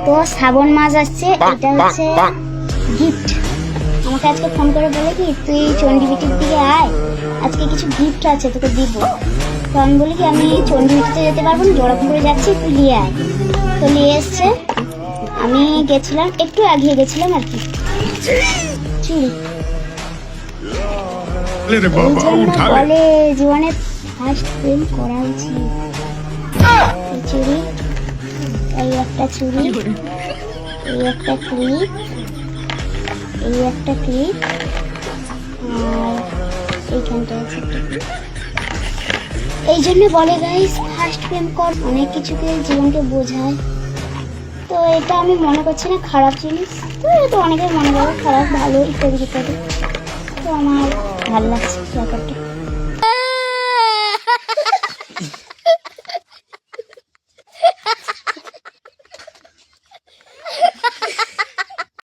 তো শ্রাবণ মাস আসছে, এটা হচ্ছে গিফট। আমাকে আজকে ফোন করে বলে কি তুই চণ্ডীবিটির দিকে আয়, আজকে কিছু গিফট আছে তোকে দিব। তো আমি বলি কি আমি চণ্ডীবিটিতে যেতে পারবো না, জোড়াপুকুরে যাচ্ছি, তুই নিয়ে আয়। তো নিয়ে এসছে, আমি গেছিলাম, একটু এগিয়ে গেছিলাম আর কি। বলে জীবনে ফার্স্ট প্রেম করা উচিত। চুড়ি, এই একটা চুড়ি, এই একটা ক্লিপ, এই একটা ক্লিপ, আর এইখানটা আছে একটা ক্লিপ। এই জন্য বলে গাইস ফার্স্ট প্রেম কর, অনেক কিছুকে জীবনকে বোঝায়। তো এটা আমি মনে করছি না খারাপ জিনিস, তো এটা অনেকে মনে করে খারাপ ভালো ইত্যাদি ইত্যাদি। তো আমার ভালো লাগছে ব্যাপারটা।